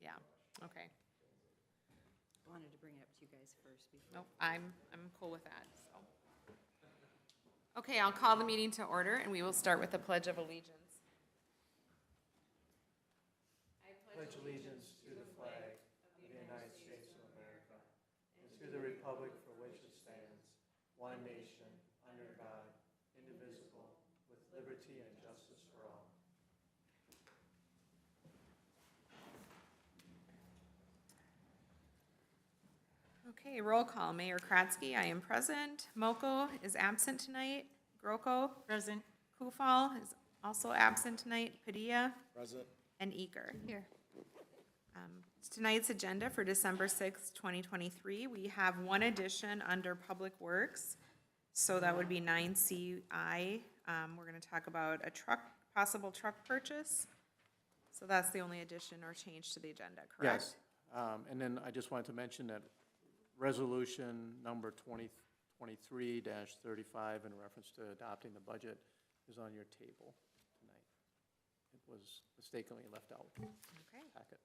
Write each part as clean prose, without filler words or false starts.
Yeah, okay. Wanted to bring it up to you guys first before. Nope, I'm cool with that, so. Okay, I'll call the meeting to order, and we will start with the Pledge of Allegiance. Pledge allegiance to the flag of the United States of America and to the republic for which it stands, one nation, under God, indivisible, with liberty and justice for all. Okay, roll call. Mayor Kratzky, I am present. Moko is absent tonight. Groko. Present. Kufal is also absent tonight. Padilla. Present. And Eager. Here. Tonight's agenda for December 6th, 2023, we have one addition under Public Works. So that would be 9CI. We're going to talk about a possible truck purchase. So that's the only addition or change to the agenda, correct? Yes, and then I just wanted to mention that resolution number 2023-35 in reference to adopting the budget is on your table tonight. It was mistakenly left out. Okay. Packet.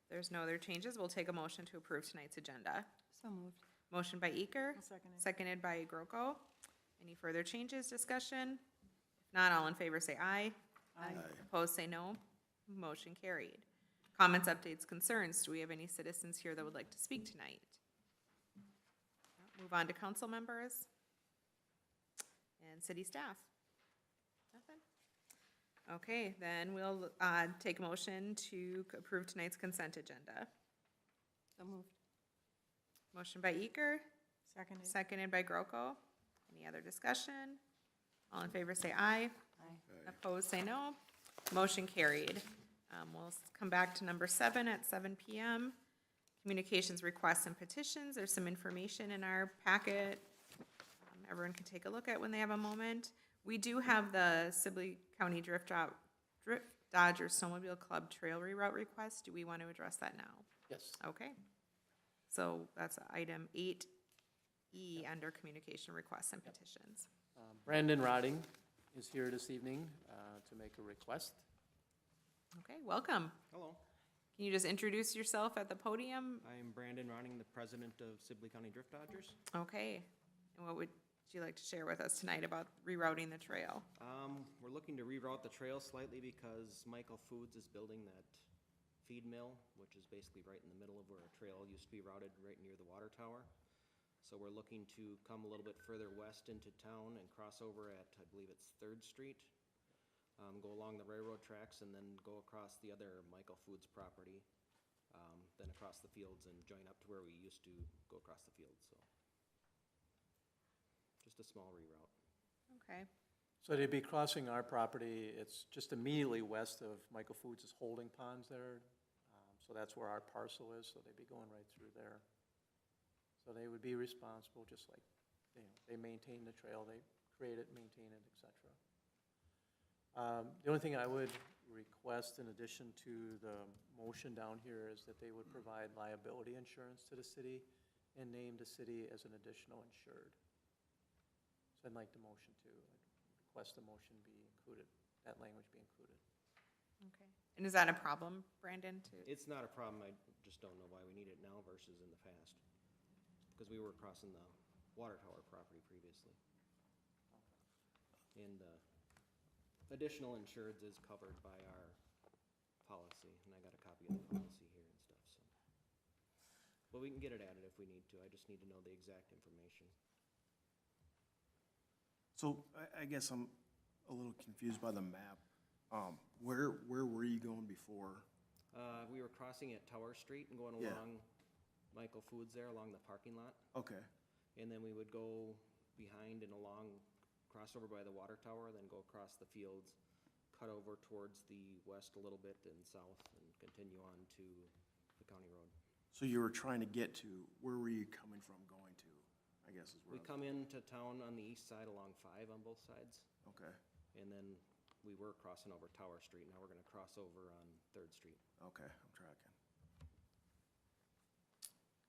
There's no other changes. We'll take a motion to approve tonight's agenda. So moved. Motion by Eaker. I'll second it. Seconded by Groko. Any further changes, discussion? If not, all in favor say aye. Aye. Opposed, say no. Motion carried. Comments, updates, concerns. Do we have any citizens here that would like to speak tonight? Move on to council members and city staff. Nothing? Okay, then we'll take a motion to approve tonight's consent agenda. So moved. Motion by Eaker, Seconded. seconded by Groko. Any other discussion? All in favor say aye. Aye. Opposed, say no. Motion carried. We'll come back to number 7 at 7 p.m. Communications, requests, and petitions. There's some information in our packet. Everyone can take a look at when they have a moment. We do have the Sibley County Drift Dodger Snowmobile Club Trail Reroute request. Do we want to address that now? Yes. Okay. So that's item 8E under communication requests and petitions. Brandon Rodding is here this evening to make a request. Okay, welcome. Hello, Can you just introduce yourself at the podium? I'm Brandon Ronning, the president of Sibley County Drift Dodgers. Okay. And what would you like to share with us tonight about rerouting the trail? We're looking to reroute the trail slightly because Michael Foods is building that feed mill, which is basically right in the middle of where a trail used to be routed, right near the water tower. So we're looking to come a little bit further west into town and cross over at, I believe it's 3rd Street. Go along the railroad tracks and then go across the other Michael Foods property, then across the fields and join up to where we used to go across the fields, so. Just a small reroute. Okay. So they'd be crossing our property. It's just immediately west of Michael Foods' holding ponds there. So that's where our parcel is, so they'd be going right through there. So they would be responsible, just like, they maintain the trail, they create it, maintain it, et cetera. The only thing I would request in addition to the motion down here is that they would provide liability insurance to the city and name the city as an additional insured. So I'd like the motion to request the motion be included, that language be included. Okay. And is that a problem, Brandon? It's not a problem, I just don't know why we need it now versus in the past. Because we were crossing the water tower property previously. And additional insureds is covered by our policy, and I got a copy of the policy here and stuff, so. But we can get it added if we need to, I just need to know the exact information. So I guess I'm a little confused by the map. Where were you going before? We were crossing at Tower Street and going Yeah. along Michael Foods there, along the parking lot. Okay, And then we would go behind and along, cross over by the water tower, then go across the fields, cut over towards the west a little bit and south, and continue on to the county road. so you were trying to get to, where were you coming from going to, I guess is We where. come into town on the east side along 5 on both sides, Okay, and then we were crossing over Tower Street. Now we're gonna cross over on 3rd Street. okay, I'm tracking.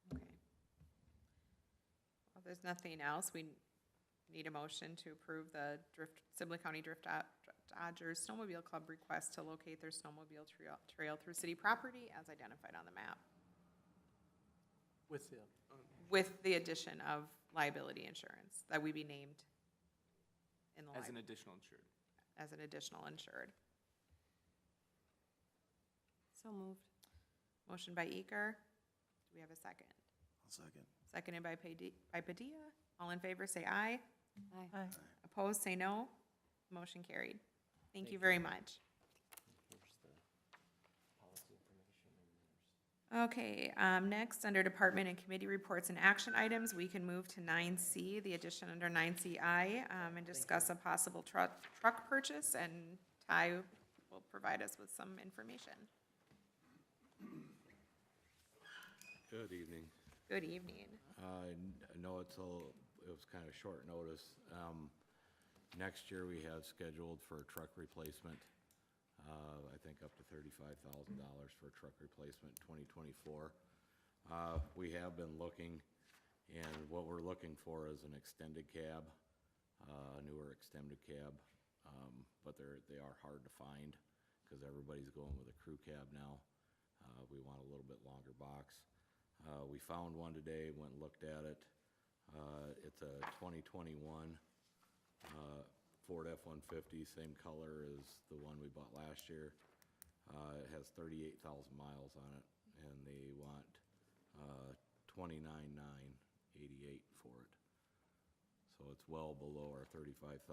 Okay. Well, there's nothing else. We need a motion to approve the Sibley County Drift Dodgers Snowmobile Club request to locate their snowmobile trail through city property as identified on the map, With the, with the addition of liability insurance, that we be named in the As an li- additional insured. as an additional insured. So moved. Motion by Eker. Do we have a second? I'll second. Seconded by Padilla. All in favor, say aye. Aye. Opposed, say no. Motion carried. Thank you very much. Here's the policy information. Okay, next, under department and committee reports and action items, we can move to 9C, the addition under 9CI, and discuss a possible truck purchase, and Ty will provide us with some information. Good evening. Good evening. I know it was kind of short notice. Next year, we have scheduled for a truck replacement, I think up to $35,000 for a truck replacement in 2024. We have been looking, and what we're looking for is an extended cab, newer extended cab, but they are hard to find because everybody's going with a crew cab now. We want a little bit longer box. We found one today, went and looked at it. It's a 2021 Ford F-150, same color as the one we bought last year. It has 38,000 miles on it, and they want $29,988 for it. So it's well below our $35,000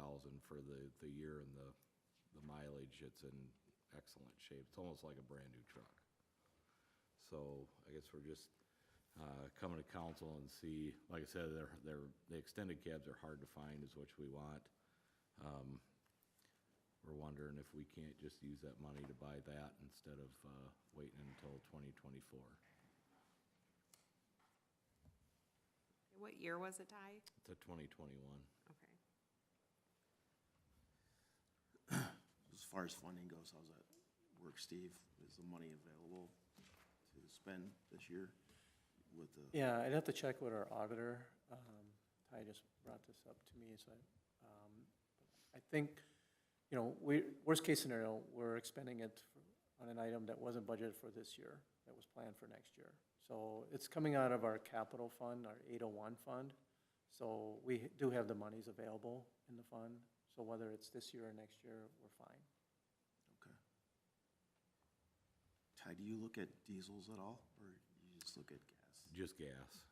for the year and the mileage. It's in excellent shape. It's almost like a brand new truck. So I guess we're just coming to council and see, like I said, the extended cabs are hard to find, is which we want. We're wondering if we can't just use that money to buy that instead of waiting until 2024. What year was it, Ty? It's a 2021. Okay. As far as funding goes, how's that work, Steve? Is the money available to spend this year with the? yeah, I'd have to check with our auditor. Ty just brought this up to me, so I think, worst case scenario, we're expending it on an item that wasn't budgeted for this year, that was planned for next year. So it's coming out of our capital fund, our 801 fund. So we do have the monies available in the fund. So whether it's this year or next year, we're fine. Okay. Ty, do you look at diesels at all, or you just look at gas? Just gas.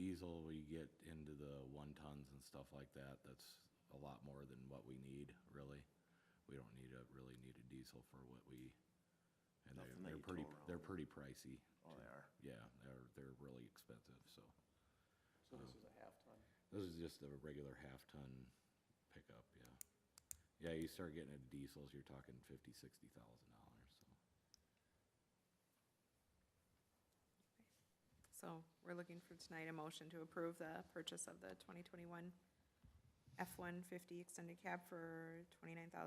Diesel, we get into the 1 tons and stuff like that. That's a lot more than what we need, really. We don't really need a diesel for what we, and Nothing that they're you pretty, tow around they're with. pretty pricey. Oh, they are? Yeah, they're really expensive, so. So this is a half ton. This is just a regular half-ton pickup, yeah. Yeah, you start getting into diesels, you're talking $50,000, $60,000, so. So we're looking for tonight a motion to approve the purchase of the 2021 F-150 extended cab for $29,908.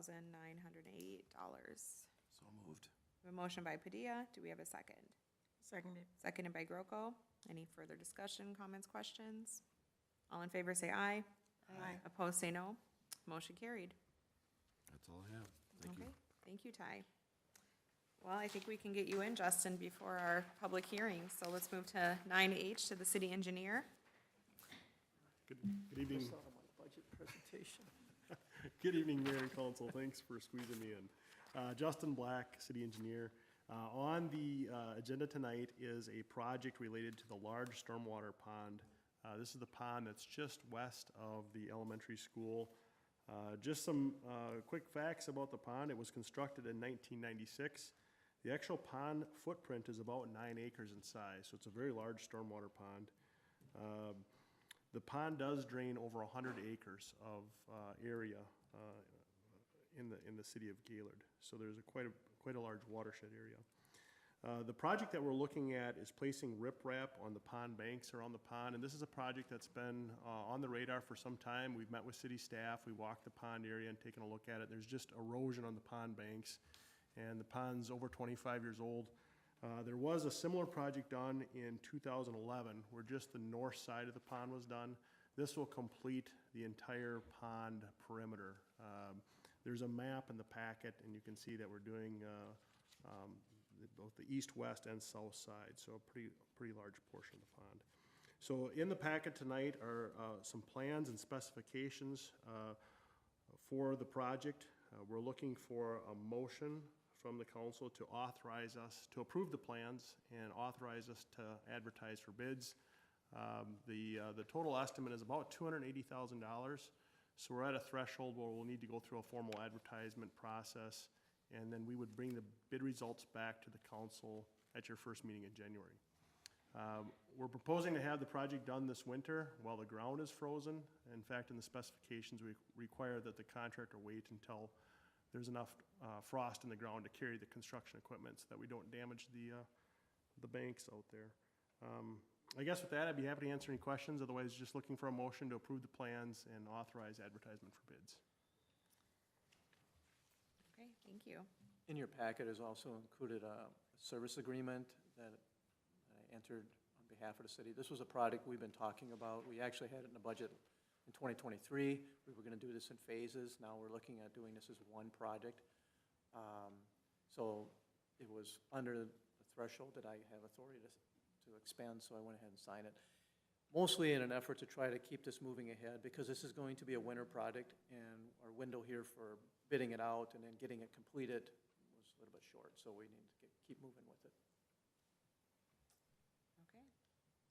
So moved. We have a motion by Padilla. Do we have a second? Seconded. Seconded by Groko. Any further discussion, comments, questions? All in favor, say aye. Aye. Opposed, say no. Motion carried. That's all I have. Thank you. Okay, thank you, Ty. Well, I think we can get you in, Justin, before our public hearing. So let's move to 9H, to the city engineer. Good evening, Just saw my budget presentation. good evening, Mayor and Council. Thanks for squeezing me in. Justin Black, City Engineer. On the agenda tonight is a project related to the large stormwater pond. This is the pond that's just west of the elementary school. Just some quick facts about the pond. It was constructed in 1996. The actual pond footprint is about 9 acres in size, so it's a very large stormwater pond. The pond does drain over 100 acres of area in the city of Gaylord, so there's quite a large watershed area. The project that we're looking at is placing riprap on the pond banks around the pond, and this is a project that's been on the radar for some time. We've met with city staff, we walked the pond area and taken a look at it. There's just erosion on the pond banks, and the pond's over 25 years old. There was a similar project done in 2011, where just the north side of the pond was done. This will complete the entire pond perimeter. There's a map in the packet, and you can see that we're doing both the east, west, and south side, so a pretty large portion of the pond. So in the packet tonight are some plans and specifications for the project. We're looking for a motion from the council to authorize us to approve the plans and authorize us to advertise for bids. The total estimate is about $280,000. So we're at a threshold where we'll need to go through a formal advertisement process, and then we would bring the bid results back to the council at your first meeting in January. We're proposing to have the project done this winter while the ground is frozen. In fact, in the specifications, we require that the contractor wait until there's enough frost in the ground to carry the construction equipment so that we don't damage the banks out there. I guess with that, I'd be happy to answer any questions. Otherwise, just looking for a motion to approve the plans and authorize advertisement for bids. Okay, thank you. In your packet is also included a service agreement that I entered on behalf of the city. This was a product we've been talking about. We actually had it in the budget in 2023. We were going to do this in phases. Now we're looking at doing this as one project. So it was under the threshold that I have authority to expend, so I went ahead and signed it. Mostly in an effort to try to keep this moving ahead, because this is going to be a winter project, and our window here for bidding it out and then getting it completed was a little bit short, so we need to keep moving with it. Okay,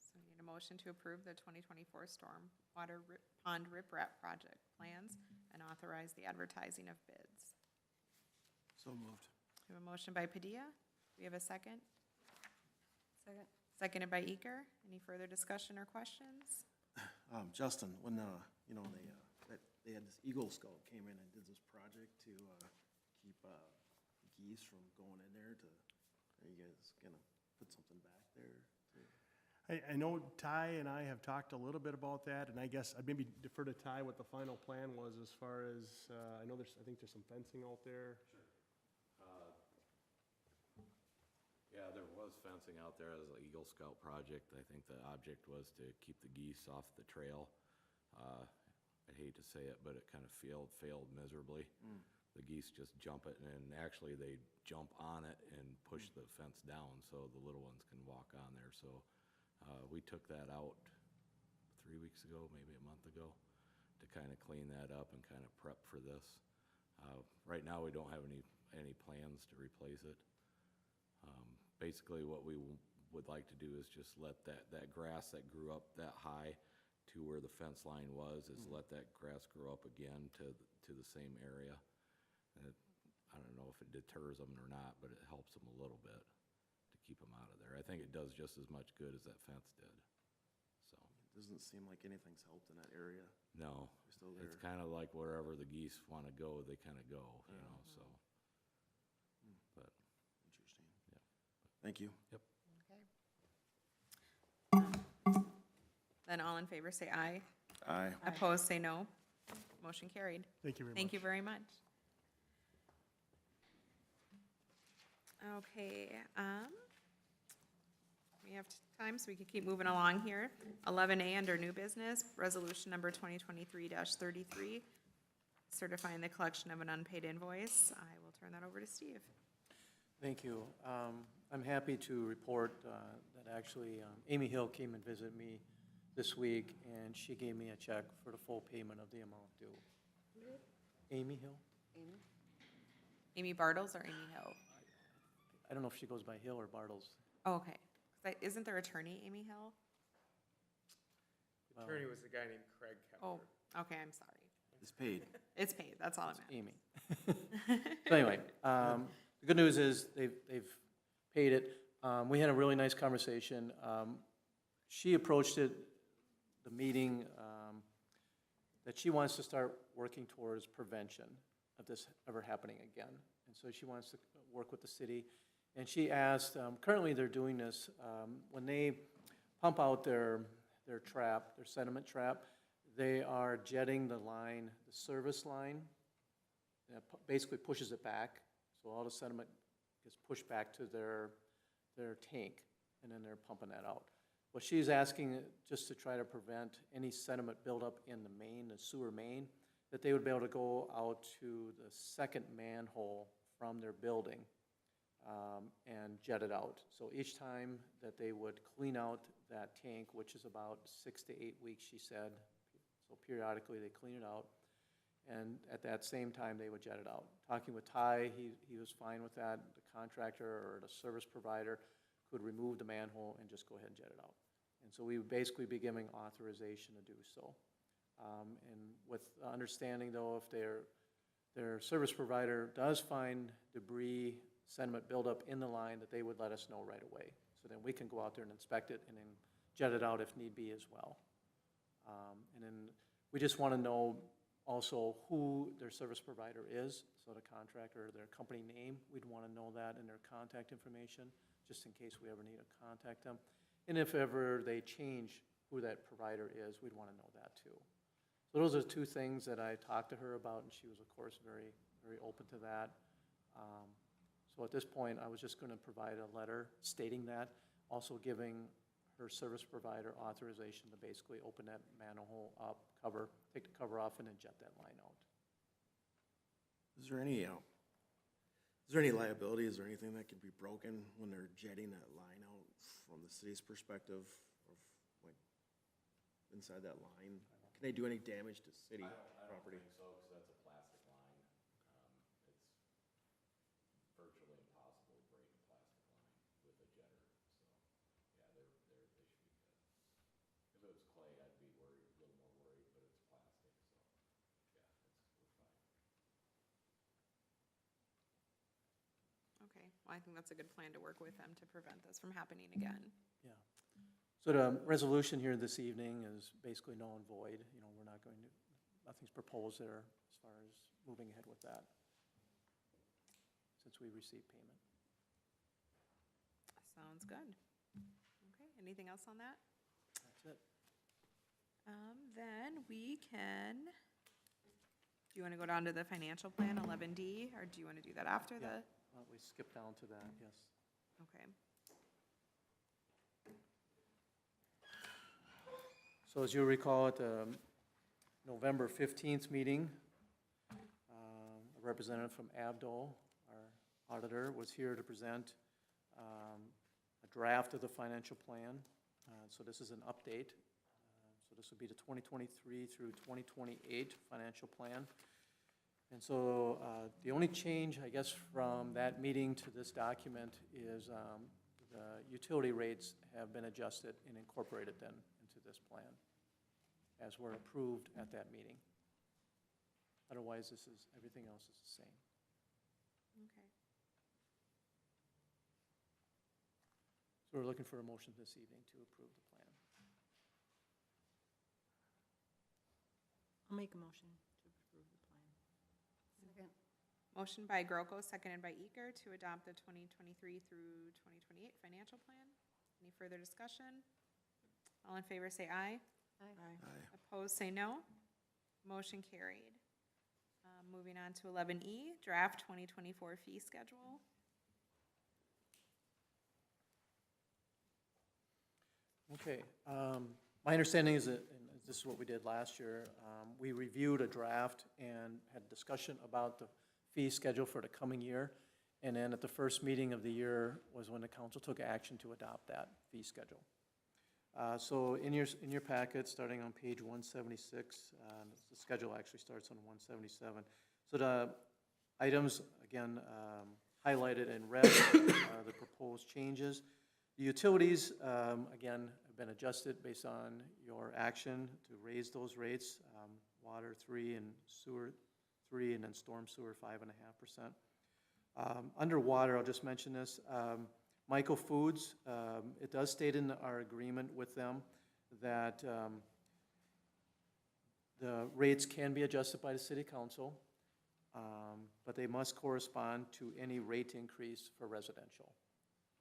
so we need a motion to approve the 2024 Stormwater Pond Riprap Project plans and authorize the advertising of bids. So moved. We have a motion by Padilla. Do we have a second? Second. Seconded by Eker. Any further discussion or questions? Justin, when, you know, they had this Eagle Scout came in and did this project to keep geese from going in there are you guys gonna put something back there? I know Ty and I have talked a little bit about that, and I guess I'd maybe defer to Ty what the final plan was as far as, I think there's some fencing out there. Yeah, there was fencing out there as an Eagle Scout project. I think the object was to keep the geese off the trail. I hate to say it, but it kind of failed miserably. The geese just jump it, and actually they jump on it and push the fence down so the little ones can walk on there. So we took that out 3 weeks ago, maybe a month ago, to kind of clean that up and kind of prep for this. Right now, we don't have any plans to replace it. Basically, what we would like to do is just let that grass that grew up that high to where the fence line was, is let that grass grow up again to the same area. And I don't know if it deters them or not, but it helps them a little bit to keep them out of there. I think it does just as much good as that fence did, so. It doesn't seem like anything's helped in that area. No, They're still there. it's kind of like wherever the geese want to go, they kind of go, you know, so. But, Interesting. yeah. Thank you. Yep. Okay. Then all in favor say aye. Aye. Opposed, say no. Motion carried. Thank you very much. Thank you very much. Okay, we have time, so we can keep moving along here. 11A under new business, resolution number 2023-33, certifying the collection of an unpaid invoice. I will turn that over to Steve. Thank you. I'm happy to report that actually Amy Hill came and visited me this week, and she gave me a check for the full payment of the amount due. Amy Hill? Amy? Amy Bartles or Amy Hill? I don't know if she goes by Hill or Bartles. Oh, okay. Isn't there attorney Amy Hill? Well, Attorney was the guy named Craig Oh, Kepler. okay, I'm sorry. It's paid. It's paid, that's all I'm at. Amy. So anyway, the good news is they've paid it. We had a really nice conversation. She approached the meeting, that she wants to start working towards prevention of this ever happening again. And so she wants to work with the city. And she asked, currently they're doing this, when they pump out their trap, their sediment trap, they are jetting the line, the service line, that basically pushes it back. So all the sediment gets pushed back to their tank, and then they're pumping that out. What she's asking, just to try to prevent any sediment buildup in the main, the sewer main, that they would be able to go out to the second manhole from their building and jet it out. So each time that they would clean out that tank, which is about 6 to 8 weeks, she said, so periodically they clean it out, and at that same time they would jet it out. Talking with Ty, he was fine with that. The contractor or the service provider could remove the manhole and just go ahead and jet it out. And so we would basically be giving authorization to do so. And with understanding though, if their service provider does find debris, sediment buildup in the line, that they would let us know right away. So then we can go out there and inspect it and then jet it out if need be as well. And then we just want to know also who their service provider is, so the contractor, their company name, we'd want to know that, and their contact information, just in case we ever need to contact them. And if ever they change who that provider is, we'd want to know that too. So those are two things that I talked to her about, and she was, of course, very, very open to that. So at this point, I was just going to provide a letter stating that, also giving her service provider authorization to basically open that manhole up, take the cover off, and then jet that line out. Is there any liability? Is there anything that could be broken when they're jetting that line out from the city's perspective of, like, inside that line? Can they do any damage to city property? I don't think so, because that's a plastic line. It's virtually impossible to break a plastic line with a jetter, so, yeah, they should be good. If it was clay, I'd be worried, a little more worried, but it's plastic, so, yeah, we're fine. Okay, well, I think that's a good plan to work with them to prevent this from happening again. Yeah. So the resolution here this evening is basically null and void. You know, we're not going to, nothing's proposed there as far as moving ahead with that, since we received payment. Sounds good. Okay, anything else on that? That's it. Then we can, do you want to go down to the financial plan, 11D, or do you want to do that after Yeah. the? Why don't we skip down to that, yes. Okay. So as you recall, at the November 15th meeting, a representative from Abdol, our auditor, was here to present a draft of the financial plan. So this is an update. So this would be the 2023 through 2028 financial plan. And so the only change, I guess, from that meeting to this document is the utility rates have been adjusted and incorporated then into this plan, as were approved at that meeting. Otherwise, everything else is the same. Okay. So we're looking for a motion this evening to approve the plan. I'll make a motion to approve the plan. Second. Motion by Groko, seconded by Eager, to adopt the 2023 through 2028 financial plan. Any further discussion? All in favor, say aye. Aye. Opposed, say no. Motion carried. Moving on to 11E, draft 2024 fee schedule. Okay, my understanding is that, and this is what we did last year, we reviewed a draft and had a discussion about the fee schedule for the coming year. And then at the first meeting of the year was when the council took action to adopt that fee schedule. So in your packet, starting on page 176, the schedule actually starts on 177. So the items, again, highlighted in red are the proposed changes. The utilities, again, have been adjusted based on your action to raise those rates. Water 3 and sewer 3, and then storm sewer 5.5%. Underwater, I'll just mention this. Michael Foods, it does state in our agreement with them that the rates can be adjusted by the city council, but they must correspond to any rate increase for residential.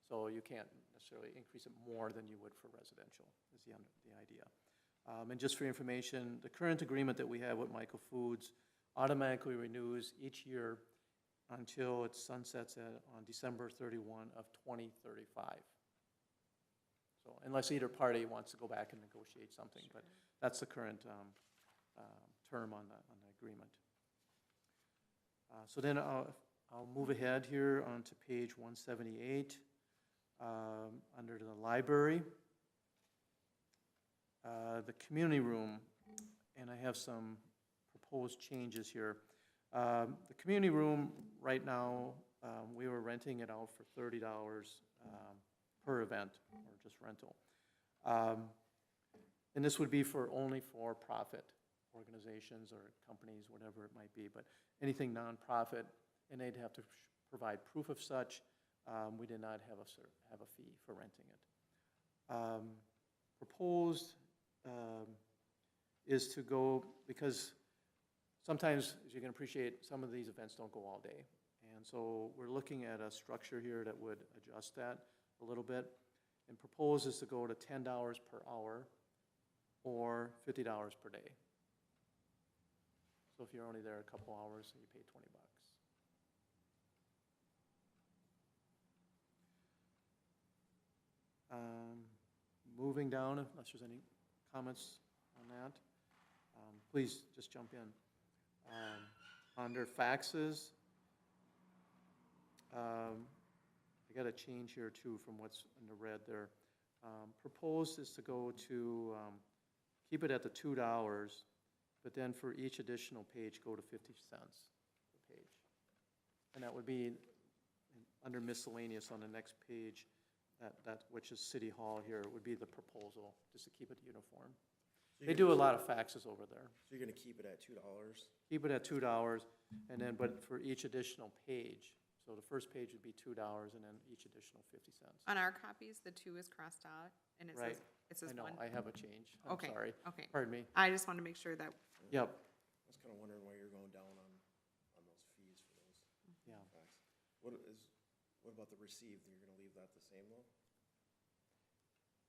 So you can't necessarily increase it more than you would for residential, is the idea. And just for information, the current agreement that we have with Michael Foods automatically renews each year until it sunsets on December 31 of 2035. So unless either party wants to go back and negotiate something, but that's the current term on the agreement. So then I'll move ahead here onto page 178, under the library. The community room, and I have some proposed changes here. The community room, right now, we were renting it out for $30 per event, or just rental. And this would be only for profit organizations or companies, whatever it might be, but anything nonprofit, and they'd have to provide proof of such. We did not have a fee for renting it. Proposed is to go, because sometimes, as you can appreciate, some of these events don't go all day. And so we're looking at a structure here that would adjust that a little bit. And propose is to go to $10 per hour or $50 per day. So if you're only there a couple hours, you pay 20 bucks. Moving down, unless there's any comments on that, please just jump in. Under faxes, I got a change here too from what's in the red there. Proposed is to go to, keep it at the $2, but then for each additional page, go to 50 cents per page. And that would be under miscellaneous on the next page, which is City Hall here, it would be the proposal, just to keep it uniform. They do a lot of faxes over there. So you're gonna keep it at $2? Keep it at $2, and then, but for each additional page, so the first page would be $2, and then each additional 50 cents. On our copies, the 2 is crossed out, and it Right. says I know, 1. I have a change. I'm Okay, sorry. okay. Pardon me. I just wanted to make sure that, Yep, I was kinda wondering why you're going down on those fees for those yeah. facts. What about the received? You're gonna leave that the same though?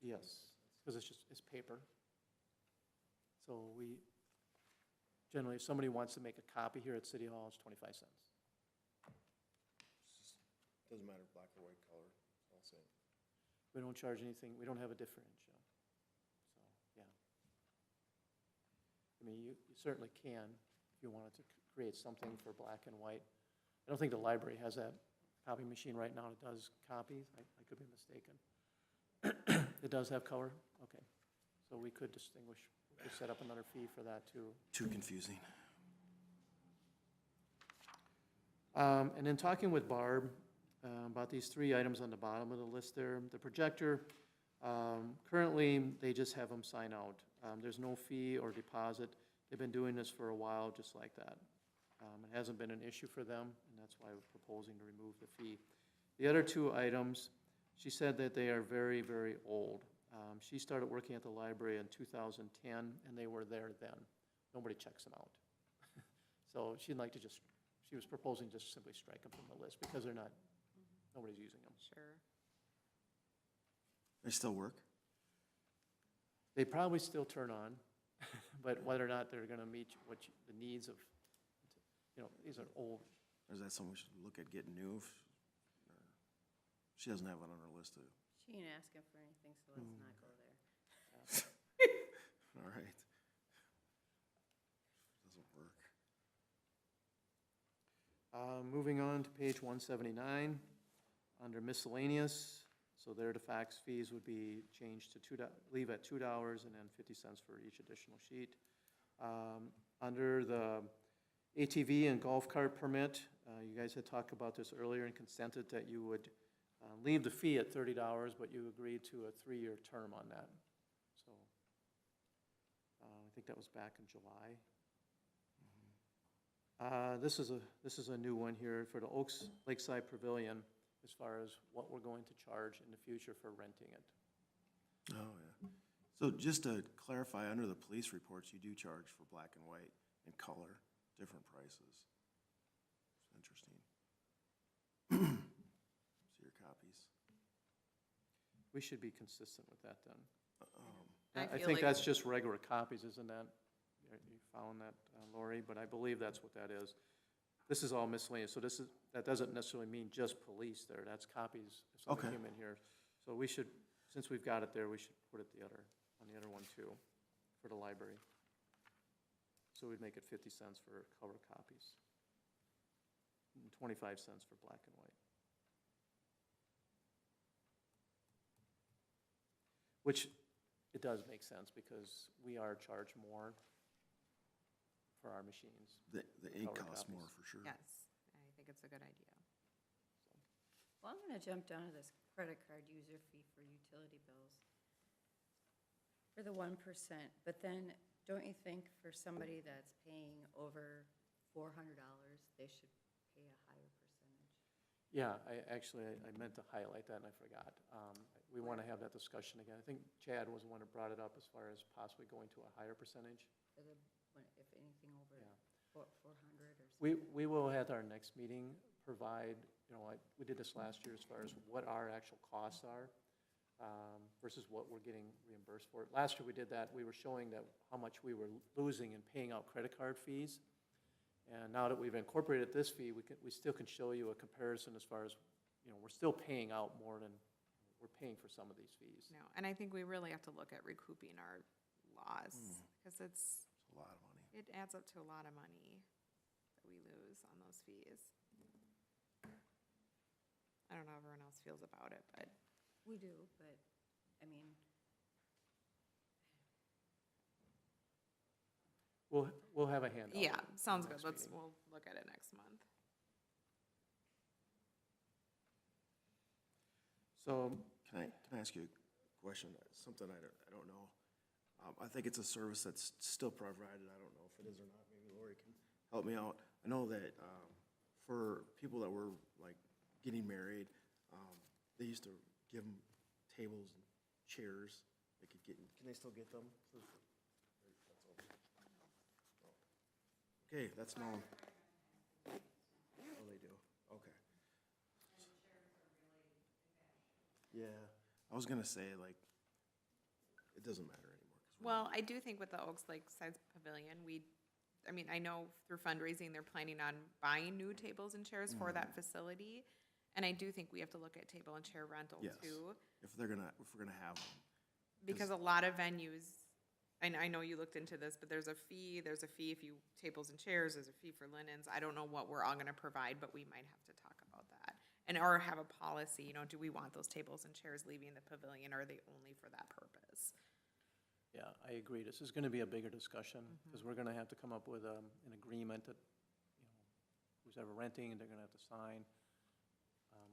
Yes, because it's paper. So we, generally, if somebody wants to make a copy here at City Hall, it's 25 cents. Doesn't matter black or white color, it's all same. We don't charge anything, we don't have a differential. So, yeah. I mean, you certainly can, if you wanted to create something for black and white. I don't think the library has that copy machine right now that does copies. I could be mistaken. It does have color? Okay. So we could distinguish, we could set up another fee for that too. Too confusing. And then talking with Barb about these 3 items on the bottom of the list there, the projector, currently, they just have them sign out. There's no fee or deposit. They've been doing this for a while, just like that. It hasn't been an issue for them, and that's why we're proposing to remove the fee. The other 2 items, she said that they are very, very old. She started working at the library in 2010, and they were there then. Nobody checks them out. So she'd like to she was proposing just simply strike them from the list because they're not, nobody's using them. sure. They still work? They probably still turn on, but whether or not they're gonna meet the needs of, these are old. Or is that something we should look at getting new? She doesn't have it on her list of, She ain't asking for anything, so let's not go there. all right. Doesn't work. Moving on to page 179, under miscellaneous, so there the fax fees would be changed to leave at $2 and then 50 cents for each additional sheet. Under the ATV and golf cart permit, you guys had talked about this earlier and consented that you would leave the fee at $30, but you agreed to a 3-year term on that. So I think that was back in July. This is a new one here for the Oaks Lakeside Pavilion, as far as what we're going to charge in the future for renting it. Oh, yeah. So just to clarify, under the police reports, you do charge for black and white and color, different prices. It's interesting. See your copies. We should be consistent with that then. I I feel think like- that's just regular copies, isn't that? You found that, Lori, but I believe that's what that is. This is all miscellaneous, so that doesn't necessarily mean just police there, that's copies if somebody Okay. came in here. So we should, since we've got it there, we should put it on the other one too, for the library. So we'd make it 50 cents for color copies, and 25 cents for black and white. Which, it does make sense, because we are charged more for our machines. The ink Color costs more copies. for sure. Yes, I think it's a good idea. Well, I'm gonna jump down to this credit card user fee for utility bills. For the 1%, but then don't you think for somebody that's paying over $400, they should pay a higher percentage? Yeah, I meant to highlight that and I forgot. We want to have that discussion again. I think Chad was the one that brought it up as far as possibly going to a higher percentage. For the, if anything over Yeah. 400 or something? We will at our next meeting provide, we did this last year as far as what our actual costs are versus what we're getting reimbursed for. Last year we did that, we were showing that how much we were losing in paying out credit card fees. And now that we've incorporated this fee, we still can show you a comparison as far as, we're still paying out more than we're paying for some of these fees. No, and I think we really have to look at recouping our loss, because It's a lot of money. it adds up to a lot of money that we lose on those fees. I don't know how everyone else feels about it, but We do, but, I mean, We'll have a handout. yeah, sounds next good. Let's, meeting. we'll look at it next month. So, Can I ask you a question, something I don't know? I think it's a service that's still provided, I don't know if it is or not, maybe Lori can help me out. I know that for people that were like getting married, they used to give them tables and chairs, they could get, can they still get them? Okay, that's known. Oh, they do, okay. Yeah, I was gonna say, like, it doesn't matter anymore. 'Cause we're- Well, I do think with the Oaks Lakeside Pavilion, I know through fundraising, they're planning on buying new tables and chairs for that facility. And I do think we have to look at table and chair rental Yes. too, If we're gonna have them. because a lot of venues, and I know you looked into this, but there's a fee if you, tables and chairs, there's a fee for linens. I don't know what we're all gonna provide, but we might have to talk about that. Or have a policy, do we want those tables and chairs leaving the pavilion, or are they only for that purpose? yeah, I agree. This is going to be a bigger discussion, because we're going to have to come up with an agreement that, who's ever renting, they're going to have to sign.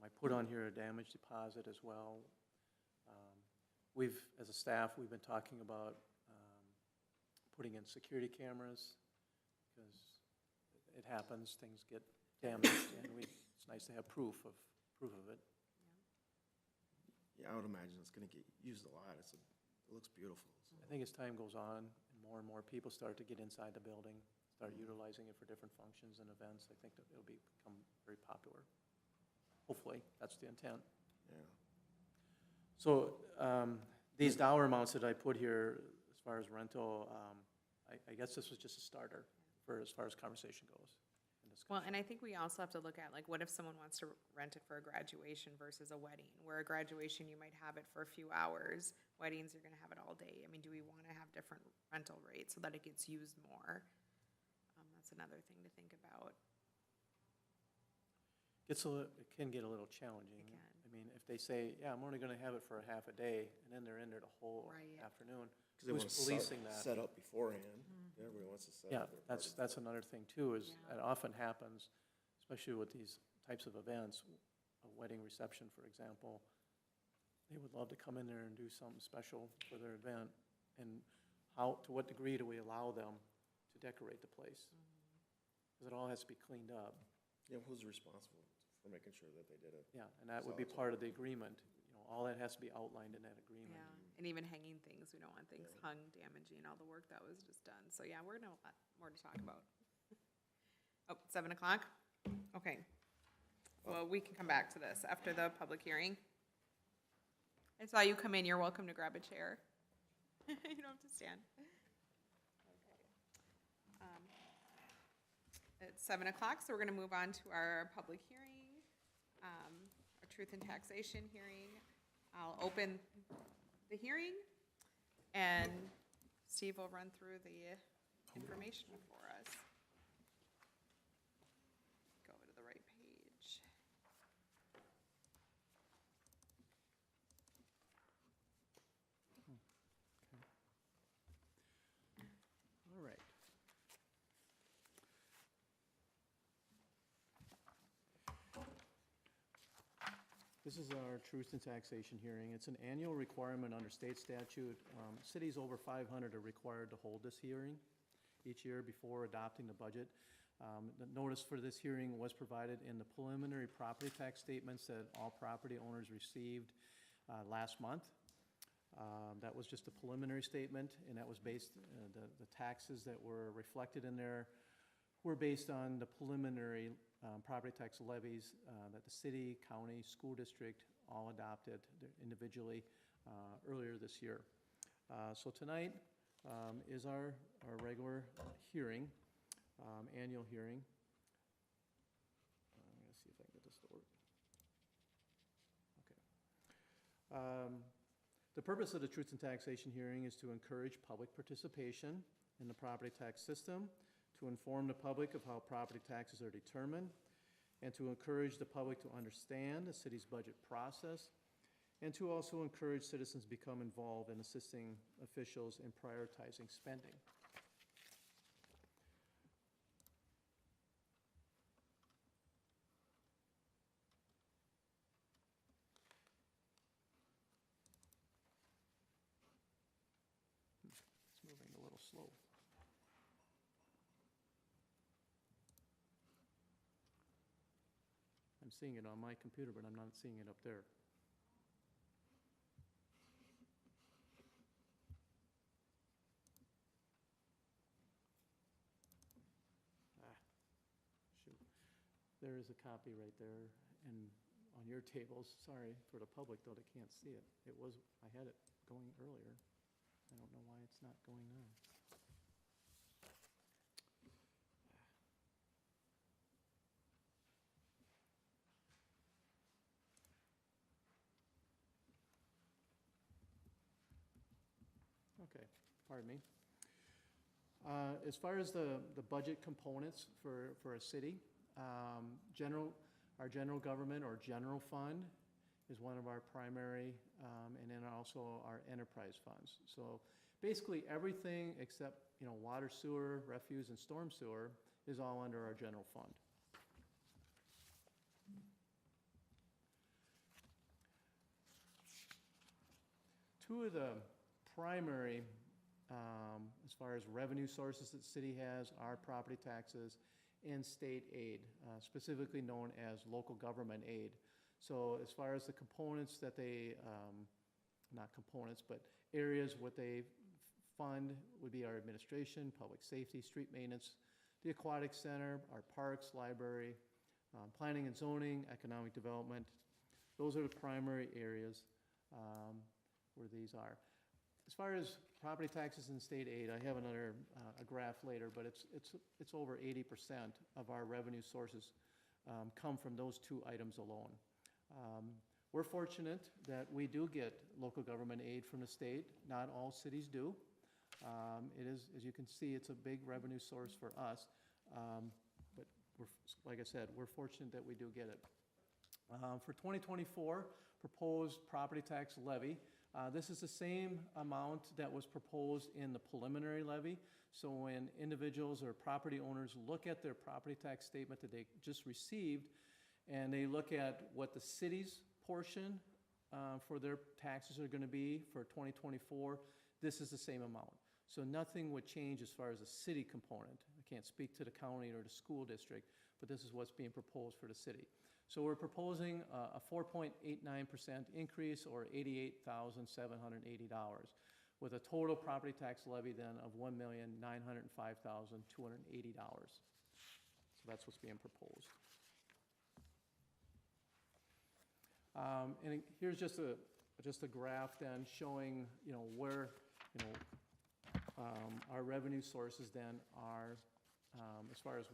I put on here a damage deposit as well. As a staff, we've been talking about putting in security cameras, because it happens, things get damaged, and it's nice to have proof of it. Yeah, I would imagine it's gonna get used a lot, it looks beautiful. I think as time goes on, and more people start to get inside the building, start utilizing it for different functions and events, I think that it'll become very popular. Hopefully, that's the intent. Yeah. So, these dollar amounts that I put here, as far as rental, I guess this was just a starter as far as conversation goes. Well, and I think we also have to look at, like, what if someone wants to rent it for a graduation versus a wedding? Where a graduation, you might have it for a few hours. Weddings, you're gonna have it all day. I mean, do we wanna have different rental rates so that it gets used more? That's another thing to think about. It can get a little challenging. It can. I mean, if they say, yeah, I'm only gonna have it for a half a day, and then they're in there the whole Right. afternoon. Because they Who's want to policing that? set up beforehand. Everybody wants to set Yeah, up their party. that's another thing too, is Yeah. it often happens, especially with these types of events, a wedding reception, for example. They would love to come in there and do something special for their event. And to what degree do we allow them to decorate the place? Because it all has to be cleaned up. Yeah, who's responsible for making sure that they did it? Yeah, and that would be part of the agreement. All that has to be outlined in that agreement. Yeah, and even hanging things, we don't want things hung, damaging all the work that was just done. So, yeah, we're gonna have a lot more to talk about. Oh, 7 o'clock? Okay. Well, we can come back to this after the public hearing. I saw you come in, you're welcome to grab a chair. You don't have to stand. It's 7 o'clock, so we're gonna move on to our public hearing, our truth and taxation hearing. I'll open the hearing, and Steve will run through the information for us. Go to the right page. All right. This is our truth and taxation hearing. It's an annual requirement under state statute. Cities over 500 are required to hold this hearing each year before adopting the budget. The notice for this hearing was provided in the preliminary property tax statements that all property owners received last month. That was just a preliminary statement, and that was based, the taxes that were reflected in there were based on the preliminary property tax levies that the city, county, school district all adopted individually earlier this year. So tonight is our regular hearing, annual hearing. I'm going to see if I can get this to work. Okay. The purpose of the Truth and Taxation hearing is to encourage public participation in the property tax system, to inform the public of how property taxes are determined, and to encourage the public to understand the city's budget process, and to also encourage citizens become involved in assisting officials in prioritizing spending. It's moving a little slow. I'm seeing it on my computer, but I'm not seeing it up there. Shoot. There is a copy right there, and on your tables, sorry, for the public, though, they can't see it. It was, I had it going earlier. I don't know why it's not going now. Okay, pardon me. As far as the budget components for a city, our general government or general fund is one of our primary, and then also our enterprise funds. So basically everything except, water, sewer, refuse, and storm sewer is all under our general fund. Two of the primary, as far as revenue sources that the city has, are property taxes and state aid, specifically known as local government aid. So as far as the components that they, not components, but areas what they fund would be our administration, public safety, street maintenance, the aquatic center, our parks, library, planning and zoning, economic development. Those are the primary areas where these are. As far as property taxes and state aid, I have another a graph later, but it's over 80% of our revenue sources come from those two items alone. We're fortunate that we do get local government aid from the state. Not all cities do. It is, as you can see, it's a big revenue source for us. But like I said, we're fortunate that we do get it. For 2024, proposed property tax levy, this is the same amount that was proposed in the preliminary levy. So when individuals or property owners look at their property tax statement that they just received, and they look at what the city's portion for their taxes are going to be for 2024, this is the same amount. So nothing would change as far as the city component. I can't speak to the county or the school district, but this is what's being proposed for the city. So we're proposing a 4.89% increase, or $88,780, with a total property tax levy then of $1,905,280. So that's what's being proposed. And here's just a graph then showing, where, our revenue sources then are, as far as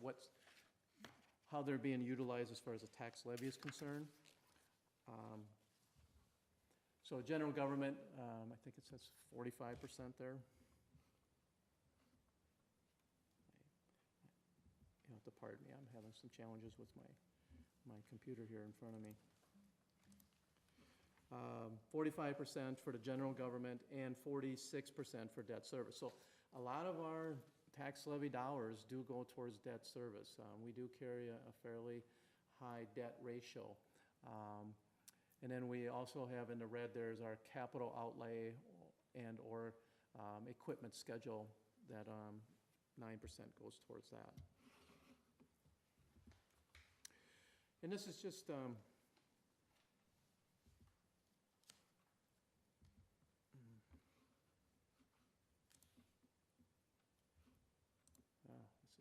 how they're being utilized as far as the tax levy is concerned. So general government, I think it says 45% there. to pardon me, I'm having some challenges with my computer here in front of me. 45% for the general government and 46% for debt service. So a lot of our tax levy dollars do go towards debt service. We do carry a fairly high debt ratio. And then we also have in the red, there's our capital outlay and/or equipment schedule that 9% goes towards that. And this is just this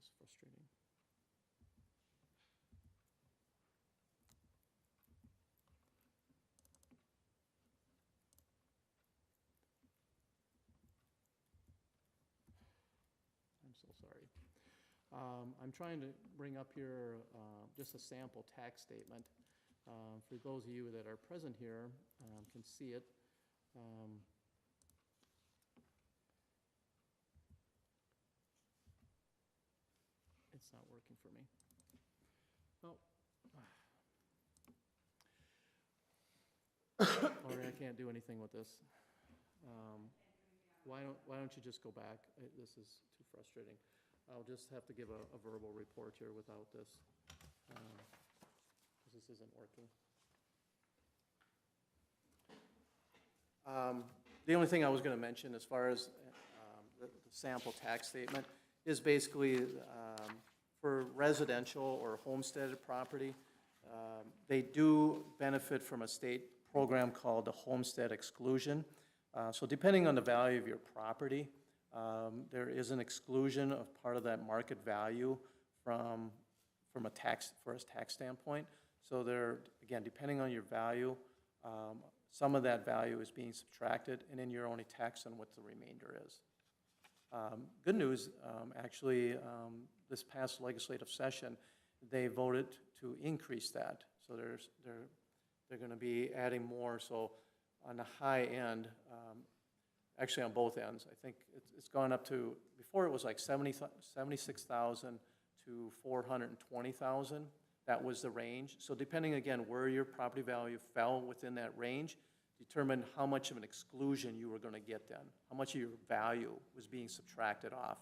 is frustrating. I'm so sorry. I'm trying to bring up here just a sample tax statement. For those of you that are present here can see it. It's not working for me. Oh. Sorry, I can't do anything with this. Why don't you just go back? This is too frustrating. I'll just have to give a verbal report here without this, because this isn't working. The only thing I was going to mention as far as the sample tax statement is basically for residential or homesteaded property, they do benefit from a state program called the homestead exclusion. So depending on the value of your property, there is an exclusion of part of that market value from a tax standpoint. So there, again, depending on your value, some of that value is being subtracted, and then you're only taxed on what the remainder is. Good news, actually, this past legislative session, they voted to increase that. So they're going to be adding more. So on the high end, actually on both ends, I think it's gone up to, before it was like 76,000 to 420,000. That was the range. So depending, again, where your property value fell within that range, determined how much of an exclusion you were going to get then, how much of your value was being subtracted off.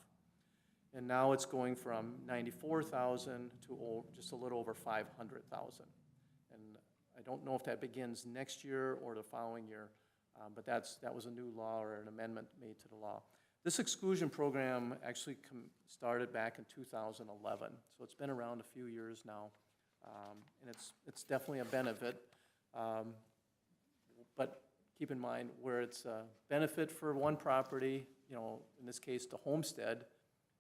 And now it's going from 94,000 to just a little over 500,000. And I don't know if that begins next year or the following year, but that was a new law or an amendment made to the law. This exclusion program actually started back in 2011, so it's been around a few years now, and it's definitely a benefit. But keep in mind, where it's a benefit for one property, in this case, the homestead,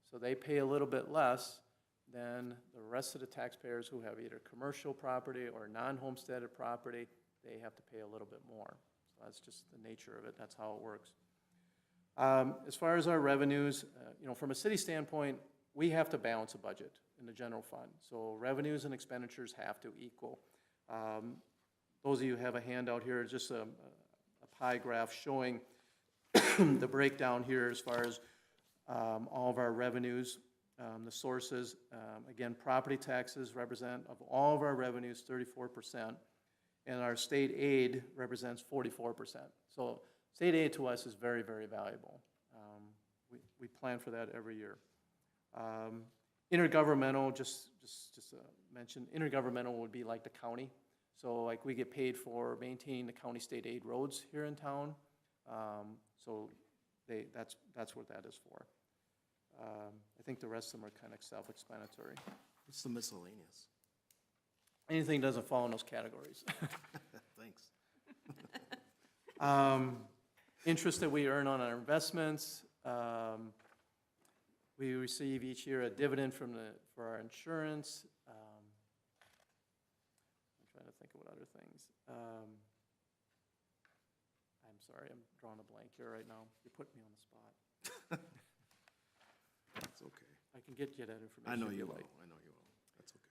so they pay a little bit less than the rest of the taxpayers who have either commercial property or non-homesteaded property. They have to pay a little bit more. So that's just the nature of it. That's how it works. As far as our revenues, from a city standpoint, we have to balance a budget in the general fund. So revenues and expenditures have to equal. Those of you who have a handout here, just a pie graph showing the breakdown here as far as all of our revenues, the sources. Again, property taxes represent, of all of our revenues, 34%, and our state aid represents 44%. So state aid to us is very, very valuable. We plan for that every year. Intergovernmental, just mention, intergovernmental would be like the county. So like we get paid for maintaining the county state aid roads here in town. So that's what that is for. I think the rest of them are kind of self-explanatory. What's the miscellaneous? Anything doesn't fall in those categories. Thanks. Interest that we earn on our investments. We receive each year a dividend for our insurance. I'm trying to think of what other things. I'm sorry, I'm drawing a blank here right now. You put me on the spot. That's okay. I can get you that information. I know if you like. will. I know you will. That's okay.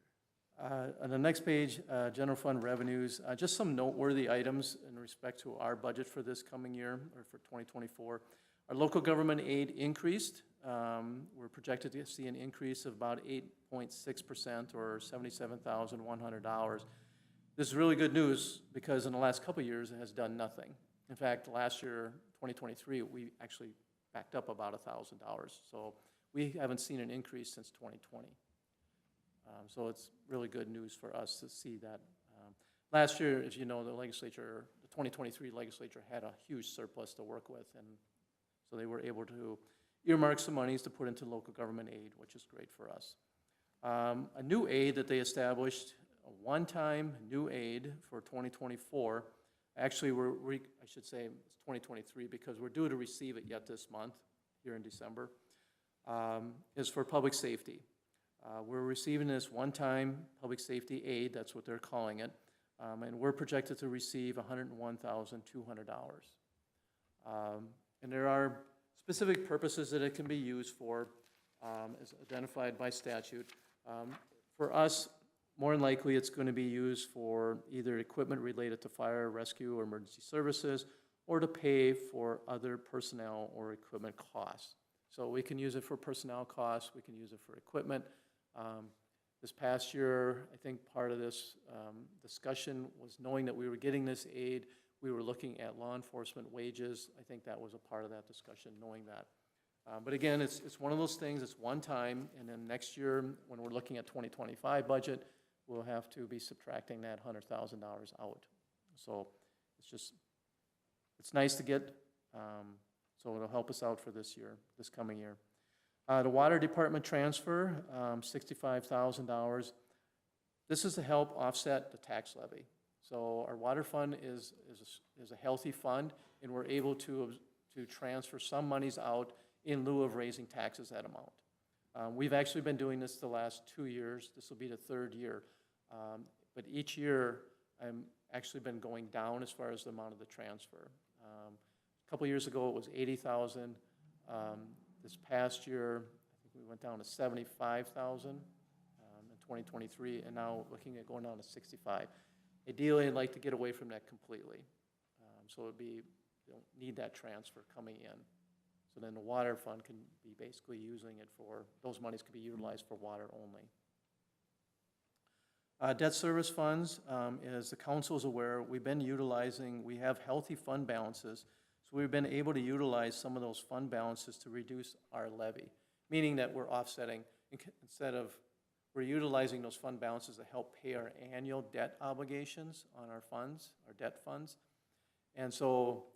On the next page, general fund revenues, just some noteworthy items in respect to our budget for this coming year, or for 2024. Our local government aid increased. We're projected to see an increase of about 8.6% or $77,100. This is really good news because in the last couple of years, it has done nothing. In fact, last year, 2023, we actually backed up about $1,000. So we haven't seen an increase since 2020. So it's really good news for us to see that. Last year, as you know, the 2023 legislature had a huge surplus to work with, and so they were able to earmark some monies to put into local government aid, which is great for us. A new aid that they established, a one-time new aid for 2024. Actually, I should say it's 2023 because we're due to receive it yet this month, here in December, is for public safety. We're receiving this one-time public safety aid, that's what they're calling it, and we're projected to receive $101,200. And there are specific purposes that it can be used for, as identified by statute. For us, more than likely, it's going to be used for either equipment related to fire, rescue, or emergency services, or to pay for other personnel or equipment costs. So we can use it for personnel costs, we can use it for equipment. This past year, I think part of this discussion was knowing that we were getting this aid, we were looking at law enforcement wages. I think that was a part of that discussion, knowing that. But again, it's one of those things, it's one time, and then next year, when we're looking at 2025 budget, we'll have to be subtracting that $100,000 out. So it's nice to get, so it'll help us out for this year, this coming year. The water department transfer, $65,000. This is to help offset the tax levy. So our water fund is a healthy fund, and we're able to transfer some monies out in lieu of raising taxes that amount. We've actually been doing this the last 2 years. This will be the third year. But each year, I'm actually been going down as far as the amount of the transfer. A couple years ago, it was 80,000. This past year, I think we went down to 75,000 in 2023, and now looking at going down to 65. Ideally, I'd like to get away from that completely. So it'd be, you don't need that transfer coming in. So then the water fund can be basically using it for, those monies could be utilized for water only. Debt service funds, as the council is aware, we have healthy fund balances, so we've been able to utilize some of those fund balances to reduce our levy, meaning that we're offsetting, we're utilizing those fund balances to help pay our annual debt obligations on our funds, our debt funds. And so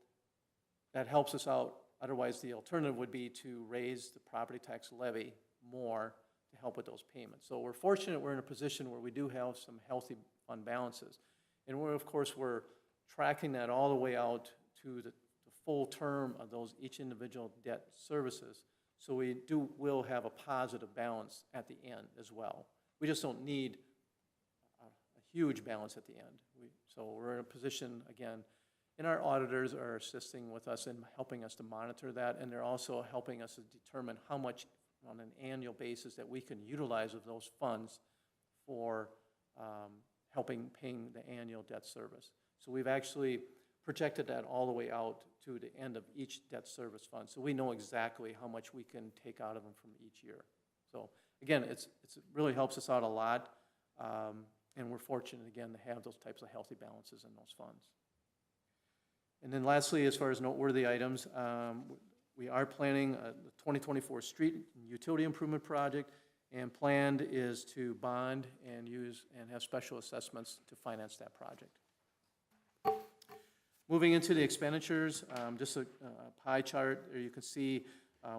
that helps us out. Otherwise, the alternative would be to raise the property tax levy more to help with those payments. So we're fortunate we're in a position where we do have some healthy fund balances. And of course, we're tracking that all the way out to the full term of those each individual debt services. So will have a positive balance at the end as well. We just don't need a huge balance at the end. So we're in a position, again, and our auditors are assisting with us and helping us to monitor that, and they're also helping us to determine how much on an annual basis that we can utilize of those funds for paying the annual debt service. So we've actually projected that all the way out to the end of each debt service fund. So we know exactly how much we can take out of them from each year. So again, it really helps us out a lot. And we're fortunate, again, to have those types of healthy balances in those funds. And then lastly, as far as noteworthy items, we are planning the 2024 street and utility improvement project, and planned is to bond and have special assessments to finance that project. Moving into the expenditures, just a pie chart there you can see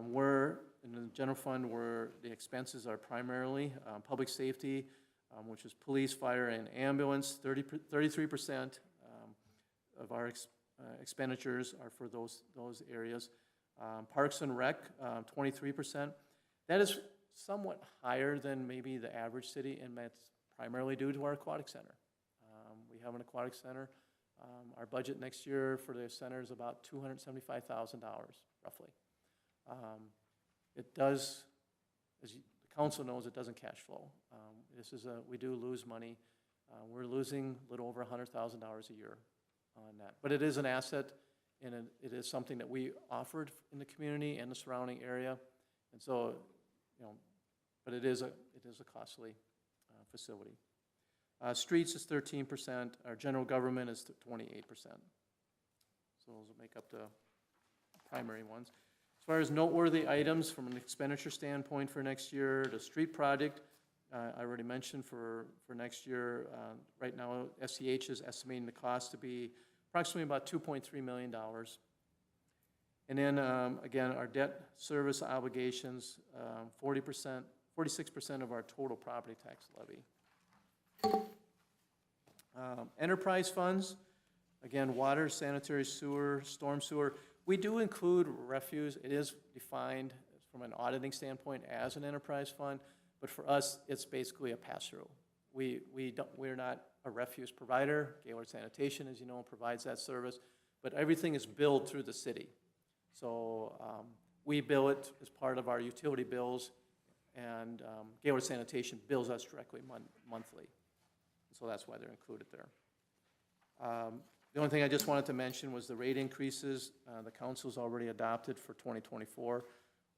where in the general fund where the expenses are primarily public safety, which is police, fire, and ambulance. 33% of our expenditures are for those areas. Parks and Rec, 23%. That is somewhat higher than maybe the average city, and that's primarily due to our aquatic center. We have an aquatic center. Our budget next year for the center is about $275,000, roughly. It does, as the council knows, it doesn't cash flow. We do lose money. We're losing a little over $100,000 a year on that. But it is an asset, and it is something that we offered in the community and the surrounding area. And so, but it is a costly facility. Streets is 13%, our general government is 28%. So those will make up the primary ones. As far as noteworthy items from an expenditure standpoint for next year, the street project, I already mentioned for next year, right now SEH is estimating the cost to be approximately about $2.3 million. And then, again, our debt service obligations, 46% of our total property tax levy. Enterprise funds, again, water, sanitary sewer, storm sewer. We do include refuse. It is defined from an auditing standpoint as an enterprise fund, but for us, it's basically a pass-through. We're not a refuse provider. Gaylord Sanitation, as you know, provides that service, but everything is billed through the city. So we bill it as part of our utility bills, and Gaylord Sanitation bills us directly monthly. So that's why they're included there. The only thing I just wanted to mention was the rate increases. The council's already adopted for 2024.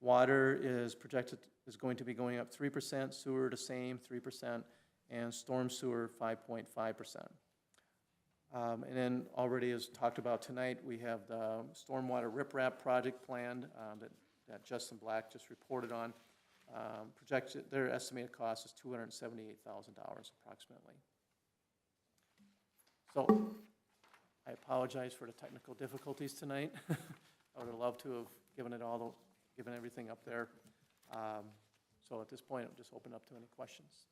Water is going to be going up 3%, sewer the same, 3%, and storm sewer 5.5%. And then already as talked about tonight, we have the stormwater riprap project planned that Justin Black just reported on. Projected, their estimated cost is $278,000 approximately. So I apologize for the technical difficulties tonight. I would have loved to have given everything up there. So at this point, I'm just open up to any questions.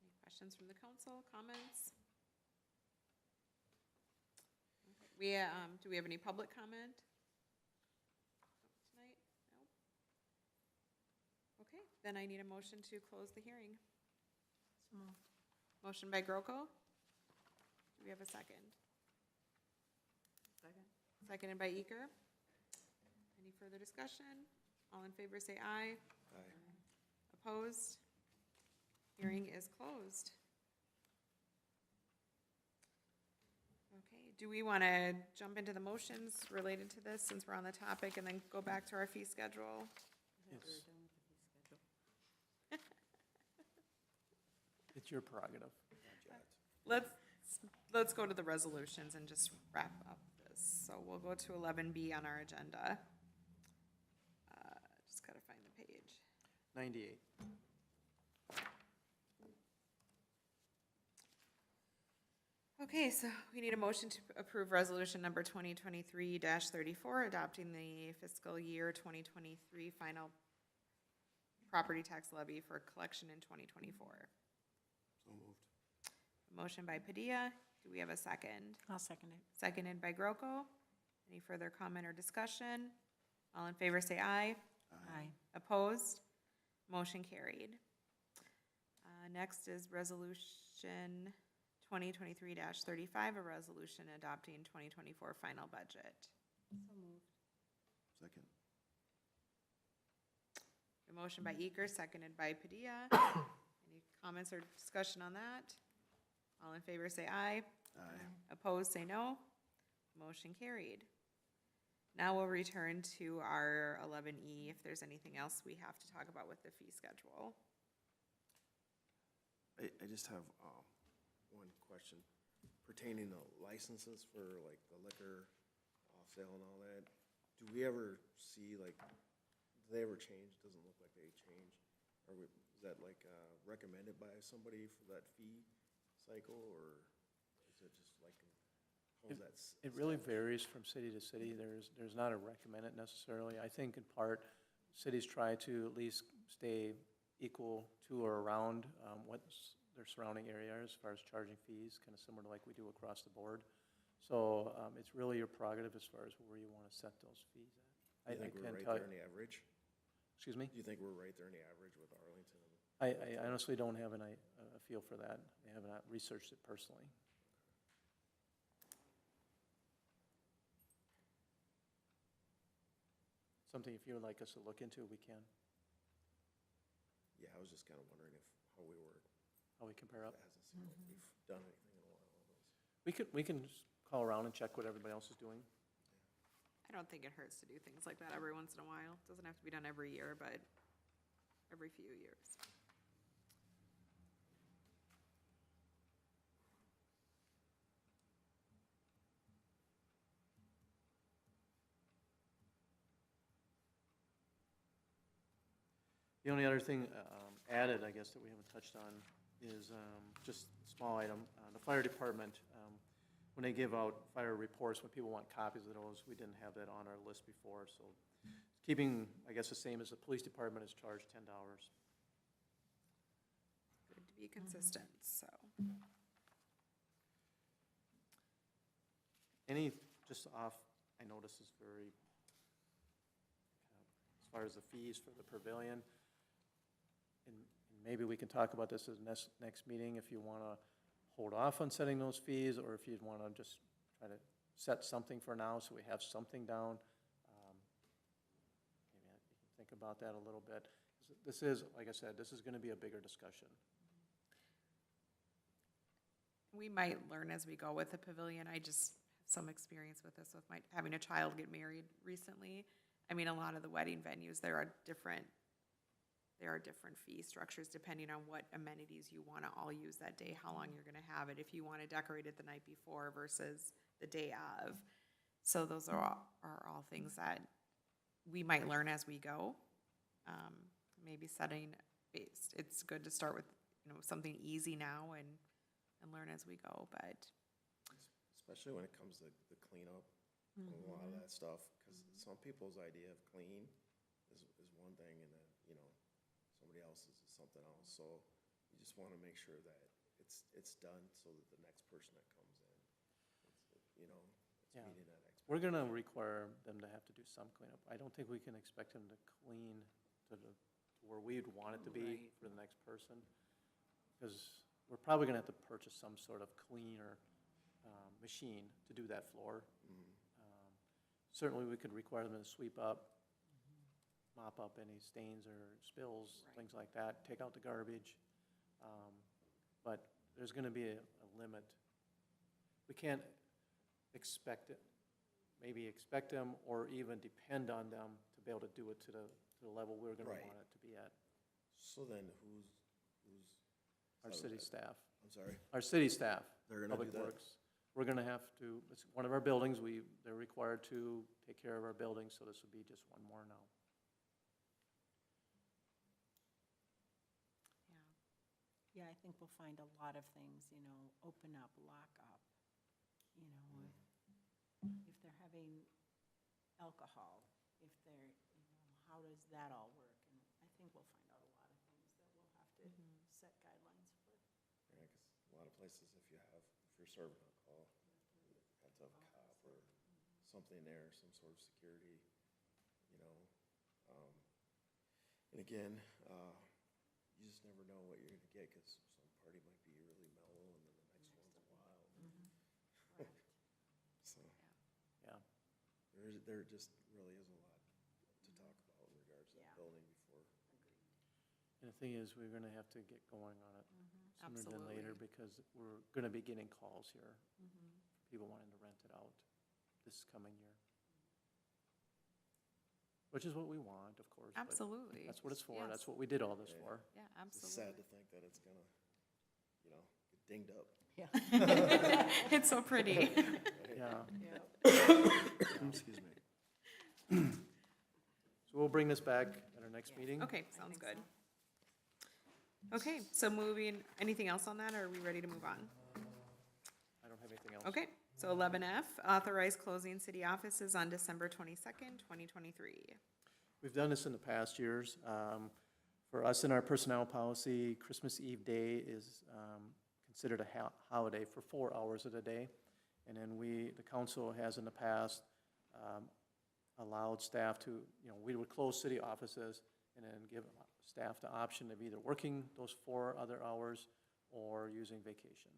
Any questions from the council, comments? Okay. Do we have any public comment tonight? No? Okay, then I need a motion to close the hearing. Motion by Groko. Do we have a second? Second. Seconded by Eker. Any further discussion? All in favor say aye. Aye. Opposed? Hearing is closed. Okay, do we want to jump into the motions related to this since we're on the topic and then go back to our fee schedule? I thought we were done with the fee schedule. It's your prerogative. Let's go to the resolutions and just wrap up this. So we'll go to 11B on our agenda. Just gotta find the page. 98. Okay, so we need a motion to approve resolution number 2023-34, adopting the fiscal year 2023 final property tax levy for collection in 2024. So moved. Motion by Padilla. Do we have a second? I'll second it. Seconded by Groko. Any further comment or discussion? All in favor say aye. Aye. Opposed? Motion carried. Next is resolution 2023-35, a resolution adopting 2024 final budget. So moved. Second. A motion by Eker, seconded by Padilla. Any comments or discussion on that? All in favor say aye. Aye. Opposed, say no. Motion carried. Now we'll return to our 11E if there's anything else we have to talk about with the fee schedule. I just have one question pertaining to licenses for like the liquor off sale and all that. Do we ever see like, do they ever change? Doesn't look like they change. Is that like recommended by somebody for that fee cycle, or is it just like, how's that? It really varies from city to city. There's not a recommended necessarily. I think in part, cities try to at least stay equal to or around what their surrounding area are as far as charging fees, kind of similar to like we do across the board. So it's really your prerogative as far as where you want to set those fees at. Do you think we're can't right tell there you. in the average? Excuse me? Do you think we're right there in the average with Arlington? I honestly don't have a feel for that. I have not researched it personally. Something if you would like us to look into, we can. Yeah, I was just kind of wondering how how we compare up. That hasn't seemed like we've done anything in a while on those. We can just call around and check what everybody else is doing. I don't think it hurts to do things like that every once in a while. Doesn't have to be done every year, but every few years. The only other thing added, I guess, that we haven't touched on is just a small item. The fire department, when they give out fire reports, when people want copies of those, we didn't have that on our list before, so keeping, I guess, the same as the police department is charged $10. Good to be consistent, so. Any, just off, I know this is very, as far as the fees for the pavilion, and maybe we can talk about this at next meeting, if you want to hold off on setting those fees, or if you'd want to just try to set something for now, so we have something down. Maybe you can think about that a little bit. This is, like I said, this is going to be a bigger discussion. We might learn as we go with the pavilion. I just have some experience with this, with my, having a child get married recently. I mean, a lot of the wedding venues, there are different fee structures depending on what amenities you want to all use that day, how long you're going to have it, if you want to decorate it the night before versus the day of. So those are all things that we might learn as we go. Maybe setting based, it's good to start with, something easy now and learn as we go, but. Especially when it comes to the cleanup, and a lot of that stuff, because some people's idea of clean is one thing, and then, somebody else's is something else. So you just want to make sure that it's done so that the next person that comes in, it's Yeah. meeting that expectation. We're going to require them to have to do some cleanup. I don't think we can expect them to clean to where we'd want it to be Right. for the next person, because we're probably going to have to purchase some sort of cleaner machine to do that floor. Certainly, we could require them to sweep up, mop up any stains or spills, things like that, take out the garbage. But there's going to be a limit. We can't expect it, maybe expect them or even depend on them to be able to do it to the level we're going to Right. want it to be at. So then who's Our city staff. I'm sorry, Our city staff, they're gonna Public do that? Works. We're going to have to, it's one of our buildings, they're required to take care of our buildings, so this would be just one more now. Yeah, I think we'll find a lot of things, open up, lock up, if they're having alcohol, if they're, how does that all work? And I think we'll find out a lot of things that we'll have to set guidelines for. Yeah, because a lot of places, if you're serving alcohol, you have to have a cop or something there, some sort of security, And again, you just never know what you're gonna get, because some party might be really mellow and then the next one's wild. So, Yeah. there just really is a lot to talk about in regards to that building before. And the thing is, we're going to have to get going on it sooner than later, Absolutely. because we're going to be getting calls here. People wanting to rent it out this coming year. Which is what we want, of course. but Absolutely. That's what it's for. Yes. That's what we did all this Yeah. for. Yeah, It's just sad absolutely. to think that it's gonna, get dinged up. It's so pretty. Yeah. Excuse me. So we'll bring this back at our next meeting. Okay, sounds good. Okay, so anything else on that, or are we ready to move on? I don't have anything else. Okay, so 11F, authorize closing city offices on December 22nd, 2023. We've done this in the past years. For us in our personnel policy, Christmas Eve day is considered a holiday for 4 hours of the day. And then the council has in the past allowed staff to, we would close city offices and then give staff the option of either working those 4 other hours or using vacation.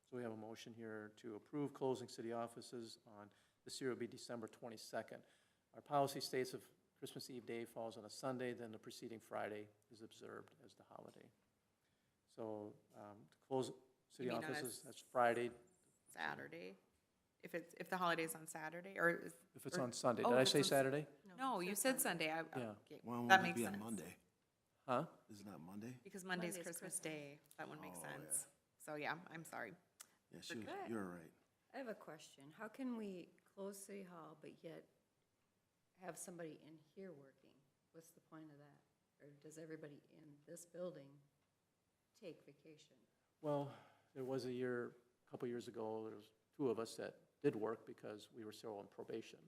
So we have a motion here to approve closing city offices on, this year will be December 22nd. Our policy states if Christmas Eve day falls on a Sunday, then the preceding Friday is observed as the holiday. So to close city You mean on a offices, that's Friday. Saturday, if the holiday's on Saturday, or is? If it's or- on Sunday. oh, Did I if say it's on- Saturday? No, you said Sunday. Yeah. Okay, Why won't that it makes be sense. on Monday? Huh? Is it not Monday? Because Monday's Monday's Christmas Christmas. Day. That one makes Oh, yeah. sense. So, yeah, I'm sorry. Yeah, she was, Good. you're right. I have a question. How can we close City Hall but yet have somebody in here working? What's the point of that? Or does everybody in this building take vacation? Well, there was a couple years ago, there was two of us that did work because we were still on probation.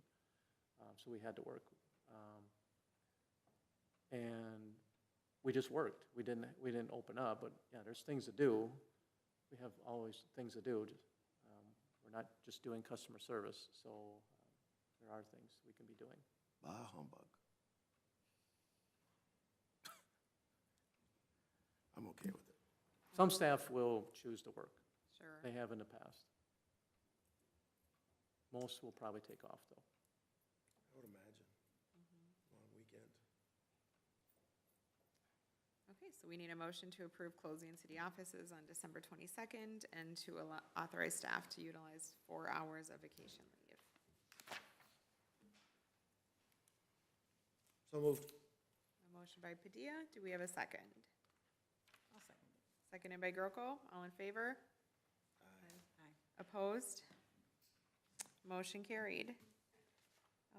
So we had to work. And we just worked. We didn't open up, but yeah, there's things to do. We have always things to do. We're not just doing customer service, so there are things we can be doing. Bah humbug. I'm okay with it. Some staff will choose to work. Sure. They have in the past. Most will probably take off, though. I would imagine. Long weekend. Okay, so we need a motion to approve closing city offices on December 22nd and to authorize staff to utilize 4 hours of vacation leave. So moved. A motion by Padilla. Do we have a second? I'll second it. Seconded by Groko. All in favor? Aye. Opposed? Motion carried.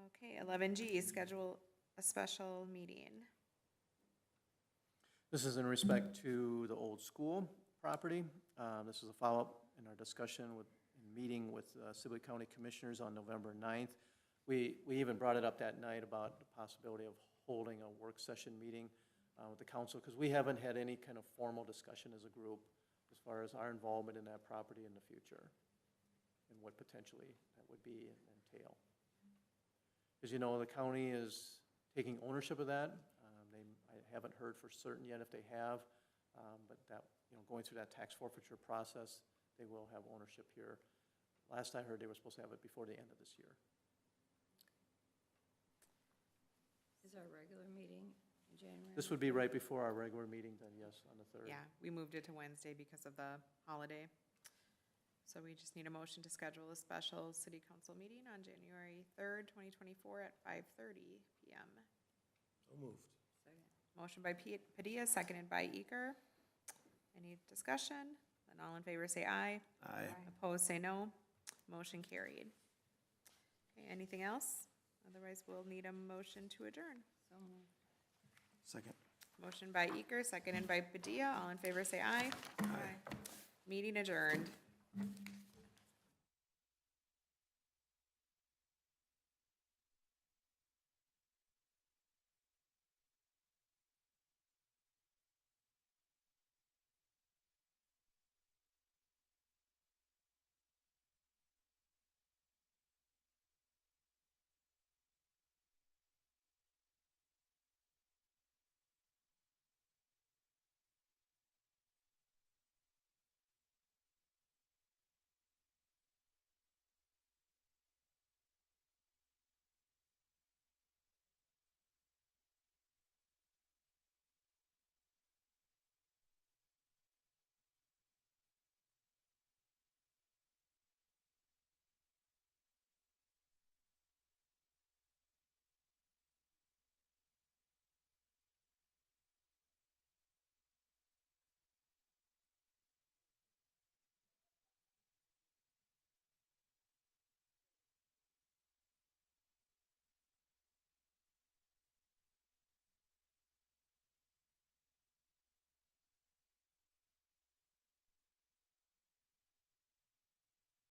Okay, 11G, schedule a special meeting. This is in respect to the old school property. This is a follow-up in our discussion meeting with Sibley County Commissioners on November 9th. We even brought it up that night about the possibility of holding a work session meeting with the council, because we haven't had any kind of formal discussion as a group as far as our involvement in that property in the future and what potentially that would be and entail. As you know, the county is taking ownership of that. I haven't heard for certain yet if they have, but that, going through that tax forfeiture process, they will have ownership here. Last I heard, they were supposed to have it before the end of this year. Is our regular meeting in January? This would be right before our regular meeting then, yes, on the 3rd. Yeah, we moved it to Wednesday because of the holiday. So we just need a motion to schedule a special city council meeting on January 3rd, 2024 at 5:30 PM. So moved. Second. Motion by Padilla, seconded by Eker. Any discussion? Then all in favor say aye. Aye. Opposed, say no. Motion carried. Okay, anything else? Otherwise, we'll need a motion to adjourn. So moved. Second. Motion by Eker, seconded by Padilla. All in favor say aye. Aye. Meeting adjourned.